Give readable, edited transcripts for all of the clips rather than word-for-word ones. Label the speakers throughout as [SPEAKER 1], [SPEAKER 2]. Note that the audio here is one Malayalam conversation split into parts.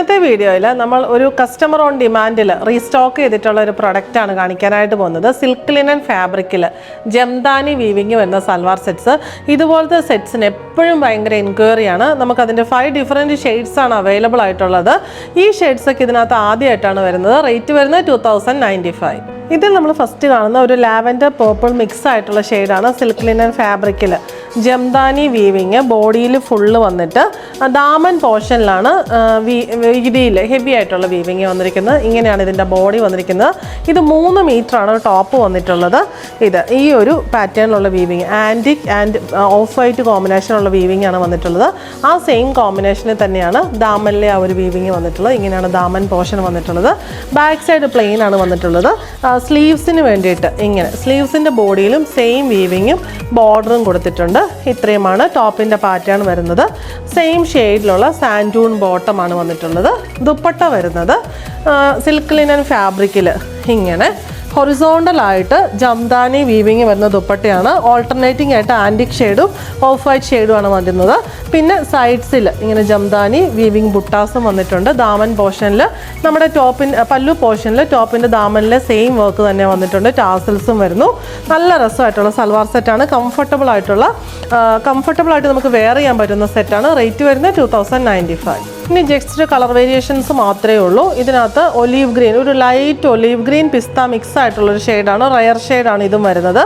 [SPEAKER 1] ഇന്നത്തെ വീഡിയോയിൽ നമ്മൾ ഒരു കസ്റ്റമർ ഓൺ ഡിമാൻഡിൽ റീസ്റ്റോക്ക് ചെയ്തിട്ടുള്ള ഒരു പ്രൊഡക്റ്റാണ് കാണിക്കാനായിട്ട് പോകുന്നത്. സിൽക്ക് ലിനൻ ഫാബ്രിക്കിൽ ജംദാനി വീവിങ് വരുന്ന സൽവാർ സെറ്റ്സ്. ഇതുപോലത്തെ സെറ്റ്സിന് എപ്പോഴും ഭയങ്കര എൻക്വയറിയാണ്. നമുക്കതിൻ്റെ 5 ഡിഫറെൻറ്റ് ഷെയ്ഡ്സാണ് അവൈലബിൾ ആയിട്ടുള്ളത്. ഈ ഷെയ്ഡ്സൊക്കെ ഇതിനകത്ത് ആദ്യമായിട്ടാണ് വരുന്നത്. റേറ്റ് വരുന്നത് 2095. ഇതിൽ നമ്മൾ ഫസ്റ്റ് കാണുന്ന ഒരു ലാവൻഡർ പേർപ്പിൾ മിക്സ് ആയിട്ടുള്ള ഷെയ്ഡാണ്. സിൽക്ക് ലിനൻ ഫാബ്രിക്കിൽ ജംദാനി വീവിങ് ബോഡിയിൽ ഫുള്ള് വന്നിട്ട് ദാമൻ പോർഷനിലാണ് വീതിയിൽ ഹെവി ആയിട്ടുള്ള വീവിങ് വന്നിരിക്കുന്നത്. ഇങ്ങനെയാണ് ഇതിൻ്റെ ബോഡി വന്നിരിക്കുന്നത്. ഇത് 3 മീറ്ററാണ് ടോപ്പ് വന്നിട്ടുള്ളത്. ഇത് ഈ ഒരു പാറ്റേണിലുള്ള weaving antique and off white കോമ്പിനേഷനുള്ള വീവിങ് ആണ് വന്നിട്ടുള്ളത്. ആ സെയിം കോമ്പിനേഷനിൽ തന്നെയാണ് ദാമനിലെ ആ ഒരു വീവിങ് വന്നിട്ടുള്ളത്. ഇങ്ങനെയാണ് ദാമൻ പോർഷൻ വന്നിട്ടുള്ളത്. ബാക്ക് സൈഡ് പ്ലെയിൻ ആണ് വന്നിട്ടുള്ളത്. സ്ലീവ്സിന് വേണ്ടിയിട്ട് ഇങ്ങനെ സ്ലീവ്സിൻ്റെ ബോഡിയിലും സെയിം വീവിങ്ങും ബോർഡറും കൊടുത്തിട്ടുണ്ട്. ഇത്രയുമാണ് ടോപ്പിൻ്റെ പാറ്റേൺ വരുന്നത്. സെയിം ഷെയ്ഡിലുള്ള സാൻഡൂൺ ബോട്ടമാണ് വന്നിട്ടുള്ളത്. ദുപ്പട്ട വരുന്നത് സിൽക്ക് ലിനൻ ഫാബ്രിക്കിൽ ഇങ്ങനെ ഹൊറിസോണ്ടൽ ആയിട്ട് ജംദാനി വീവിങ് വരുന്ന ദുപ്പട്ടയാണ്. ഓൾട്ടർനേറ്റിംഗ് ആയിട്ട് ആൻറ്റിക് ഷെയ്ഡും ഓഫ് വൈറ്റ് ഷെയ്ഡുമാണ് വരുന്നത്. പിന്നെ സൈഡ്സിൽ ഇങ്ങനെ ജംദാനി വീവിങ് ബുട്ടാസും വന്നിട്ടുണ്ട്. ദാമൻ പോർഷനിൽ നമ്മുടെ പല്ലു പോർഷനിൽ ടോപ്പിൻ്റെ ദാമനിലെ സെയിം വർക്ക് തന്നെ വന്നിട്ടുണ്ട്. ടാസൽസും വരുന്നു. നല്ല രസമായിട്ടുള്ള സൽവാർ സെറ്റാണ്. കംഫർട്ടബിൾ ആയിട്ട് നമുക്ക് വെയർ ചെയ്യാൻ പറ്റുന്ന സെറ്റാണ്. റേറ്റ് വരുന്നത് 2095. ഇനി ജസ്റ്റ് കളർ വേരിയേഷൻസ് മാത്രമേ ഉള്ളൂ. ഇതിനകത്ത് ഒലീവ് ഗ്രീൻ, ഒരു light olive green pista mix ആയിട്ടുള്ളൊരു ഷെയ്ഡാണ്. റയർ ഷെയ്ഡാണ് ഇതും വരുന്നത്.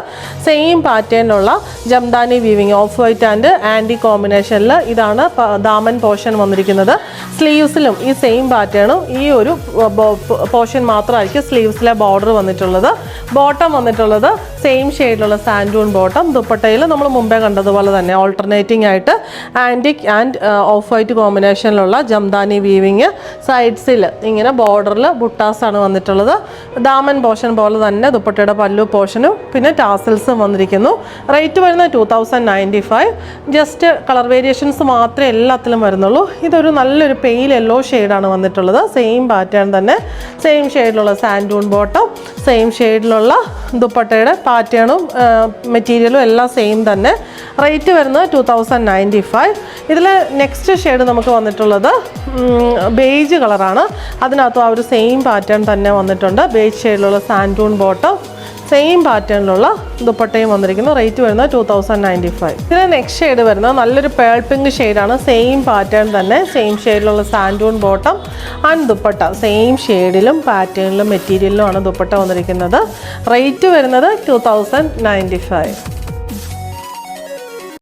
[SPEAKER 1] സെയിം പാറ്റേണിലുള്ള Jamdani weaving off white and antique കോമ്പിനേഷനിൽ ഇതാണ് ദാമൻ പോർഷൻ വന്നിരിക്കുന്നത്. സ്ലീവ്സിലും ഈ സെയിം പാറ്റേണും ഈ ഒരു പോർഷൻ മാത്രമായിരിക്കും സ്ലീവ്സിലെ ബോർഡർ വന്നിട്ടുള്ളത്. ബോട്ടം വന്നിട്ടുള്ളത് സെയിം ഷെയ്ഡിലുള്ള സാൻഡൂൺ ബോട്ടം. ദുപ്പട്ടയിൽ നമ്മൾ മുമ്പേ കണ്ടതുപോലെ തന്നെ ഓൾട്ടർനേറ്റിംഗ് ആയിട്ട് ആൻറ്റിക് ആൻഡ് ഓഫ് വൈറ്റ് കോമ്പിനേഷനിലുള്ള ജംദാനി വീവിങ്. സൈഡ്സിൽ ഇങ്ങനെ ബോർഡറിൽ ബുട്ടാസാണ് വന്നിട്ടുള്ളത്. ദാമൻ പോർഷൻ പോലെ തന്നെ ദുപ്പട്ടയുടെ പല്ലു പോർഷനും പിന്നെ ടാസൽസും വന്നിരിക്കുന്നു. റേറ്റ് വരുന്നത് 2095. ജസ്റ്റ് കളർ വേരിയേഷൻസ് മാത്രമേ എല്ലാത്തിലും വരുന്നുള്ളൂ. ഇതൊരു നല്ലൊരു പെയിൽ യെല്ലോ ഷെയ്ഡാണ് വന്നിട്ടുള്ളത്. സെയിം പാറ്റേൺ തന്നെ, സെയിം ഷെയ്ഡിലുള്ള സാൻഡൂൺ ബോട്ടം, സെയിം ഷെയ്ഡിലുള്ള ദുപ്പട്ടയുടെ പാറ്റേണും മെറ്റീരിയലും എല്ലാം സെയിം തന്നെ. റേറ്റ് വരുന്നത് 2095. ഇതിൽ നെക്സ്റ്റ് ഷെയ്ഡ് നമുക്ക് വന്നിട്ടുള്ളത് ബേജ് കളറാണ്. അതിനകത്തും ആ ഒരു സെയിം പാറ്റേൺ തന്നെ വന്നിട്ടുണ്ട്. ബേജ് ഷെയ്ഡിലുള്ള സാൻഡൂൺ ബോട്ടം, സെയിം പാറ്റേണിലുള്ള ദുപ്പട്ടയും വന്നിരിക്കുന്നു. റേറ്റ് വരുന്നത് 2095. ഇതിൽ നെക്സ്റ്റ് ഷെയ്ഡ് വരുന്നത് നല്ലൊരു പേൾ പിങ്ക് ഷെയ്ഡാണ്. സെയിം പാറ്റേൺ തന്നെ, സെയിം ഷെയ്ഡിലുള്ള സാൻഡൂൺ ബോട്ടം ആൻഡ് ദുപ്പട്ട സെയിം ഷെയ്ഡിലും പാറ്റേണിലും മെറ്റീരിയലിലും ആണ് ദുപ്പട്ട വന്നിരിക്കുന്നത്. റേറ്റ് വരുന്നത് 2095.